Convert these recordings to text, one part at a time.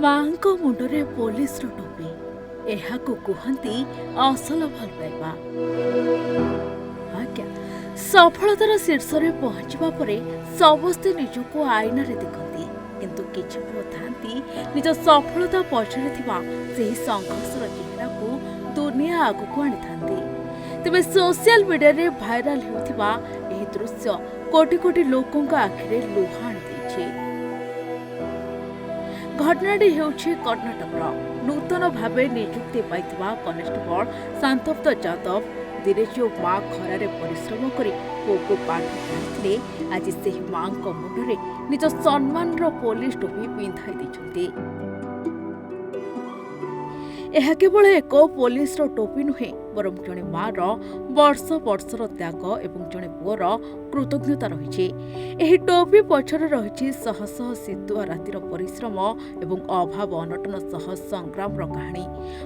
ମାଙ୍କ ମୁଣ୍ଡରେ ପୋଲିସର ଟୋପି, ଏହାକୁ କୁହନ୍ତି ଅସଲ ଭଲ ପାଇବା। ଆଜ୍ଞା, ସଫଳତାର ଶୀର୍ଷରେ ପହଞ୍ଚିବା ପରେ ସମସ୍ତେ ନିଜକୁ ଆଇନାରେ ଦେଖନ୍ତି, କିନ୍ତୁ କିଛି ପୁଅ ଥାନ୍ତି ନିଜ ସଫଳତା ପଛରେ ଥିବା ସେହି ସଂଘର୍ଷର ଚେହେରାକୁ ଦୁନିଆ ଆଗକୁ ଆଣିଥାନ୍ତି। ତେବେ ସୋସିଆଲ ମିଡିଆରେ ଭାଇରାଲ ହେଉଥିବା ଏହି ଦୃଶ୍ୟ କୋଟି କୋଟି ଲୋକଙ୍କ ଆଖିରେ ଲୁହ ଆଣିଦେଇଛି। ଘଟଣାଟି ହେଉଛି କର୍ଣ୍ଣାଟକର ନୂତନ ଭାବେ ନିଯୁକ୍ତି ପାଇଥିବା କନେଷ୍ଟବଳ ଶାନ୍ତପ୍ତ ଯାଦବ ଧୀରେ ଯେଉଁ ମା ଖରାରେ ପରିଶ୍ରମ କରି ପୁଅକୁ ପାଠ ପଢ଼ାଇଥିଲେ, ଆଜି ସେହି ମାଙ୍କ ମୁଣ୍ଡରେ ନିଜ ସମ୍ମାନର ପୋଲିସ ଟୋପି ପିନ୍ଧାଇ ଦେଇଛନ୍ତି। ଏହା କେବଳ ଏକ ପୋଲିସର ଟୋପି ନୁହେଁ, ବରଂ ଜଣେ ମାର ବର୍ଷ ବର୍ଷର ତ୍ୟାଗ ଏବଂ ଜଣେ ପୁଅର କୃତଜ୍ଞତା ରହିଛି। ଏହି ଟୋପି ପଛରେ ରହିଛି ଶହ ଶହ ଶୀତୁଆ ରାତିର ପରିଶ୍ରମ ଏବଂ ଅଭାବ ଅନଟନ ସହ ସଂଗ୍ରାମର କାହାଣୀ।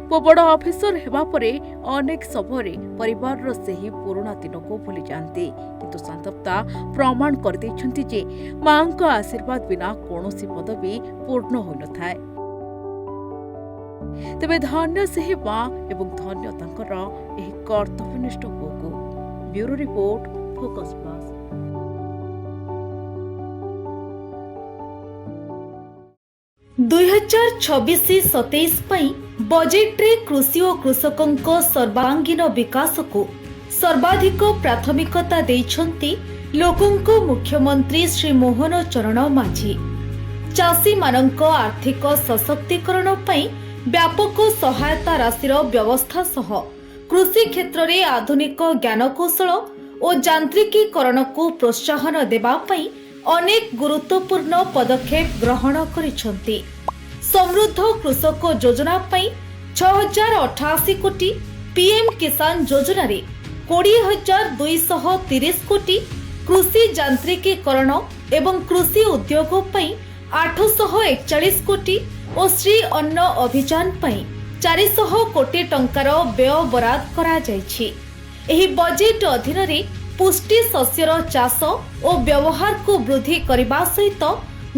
ପୁଅ ବଡ଼ ଅଫିସର ହେବା ପରେ ଅନେକ ସମୟରେ ପରିବାରର ସେହି ପୁରୁଣା ଦିନକୁ ଭୁଲି ଯାଆନ୍ତି, କିନ୍ତୁ ଶାନ୍ତପ୍ତା ପ୍ରମାଣ କରିଦେଇଛନ୍ତି ଯେ ମାଙ୍କ ଆଶୀର୍ବାଦ ବିନା କୌଣସି ପଦବୀ ପୂର୍ଣ୍ଣ ହୋଇନଥାଏ। ତେବେ ଧନ୍ୟ ସେହି ମା ଏବଂ ଧନ୍ୟ ତାଙ୍କର ଏହି କର୍ତ୍ତବ୍ୟନିଷ୍ଠ ପୁଅକୁ। Bureau report, focus plus. 2026-27 ପାଇଁ ବଜେଟ୍ରେ କୃଷି ଓ କୃଷକଙ୍କ ସର୍ବାଙ୍ଗୀନ ବିକାଶକୁ ସର୍ବାଧିକ ପ୍ରାଥମିକତା ଦେଇଛନ୍ତି ଲୋକଙ୍କ ମୁଖ୍ୟମନ୍ତ୍ରୀ ଶ୍ରୀ ମୋହନ ଚରଣ ମାଝୀ। ଚାଷୀମାନଙ୍କ ଆର୍ଥିକ ସଶକ୍ତିକରଣ ପାଇଁ ବ୍ୟାପକ ସହାୟତା ରାଶିର ବ୍ୟବସ୍ଥା ସହ କୃଷି କ୍ଷେତ୍ରରେ ଆଧୁନିକ ଜ୍ଞାନକୌଶଳ ଓ ଯାନ୍ତ୍ରିକୀକରଣକୁ ପ୍ରୋତ୍ସାହନ ଦେବା ପାଇଁ ଅନେକ ଗୁରୁତ୍ୱପୂର୍ଣ୍ଣ ପଦକ୍ଷେପ ଗ୍ରହଣ କରିଛନ୍ତି। ସମୃଦ୍ଧ କୃଷକ ଯୋଜନା ପାଇଁ 6,088 କୋଟି, ପିଏମ୍ କିଷାନ ଯୋଜନାରେ 20,230 କୋଟି, କୃଷି ଯାନ୍ତ୍ରିକୀକରଣ ଏବଂ କୃଷି ଉଦ୍ୟୋଗ ପାଇଁ 841 କୋଟି ଓ ଶ୍ରୀ ଅନ୍ନ ଅଭିଯାନ ପାଇଁ 400 କୋଟି ଟଙ୍କାର ବ୍ୟୟ ବରାଦ କରାଯାଇଛି। ଏହି ବଜେଟ୍ ଅଧୀନରେ ପୁଷ୍ଟି ଶସ୍ୟର ଚାଷ ଓ ବ୍ୟବହାରକୁ ବୃଦ୍ଧି କରିବା ସହିତ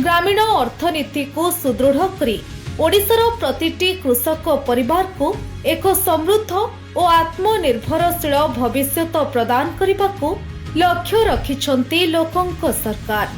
ଗ୍ରାମୀଣ ଅର୍ଥନୀତିକୁ ସୁଦୃଢ଼ କରି ଓଡ଼ିଶାର ପ୍ରତିଟି କୃଷକ ପରିବାରକୁ ଏକ ସମୃଦ୍ଧ ଓ ଆତ୍ମନିର୍ଭରଶୀଳ ଭବିଷ୍ୟତ ପ୍ରଦାନ କରିବାକୁ ଲକ୍ଷ୍ୟ ରଖିଛନ୍ତି ଲୋକଙ୍କ ସରକାର।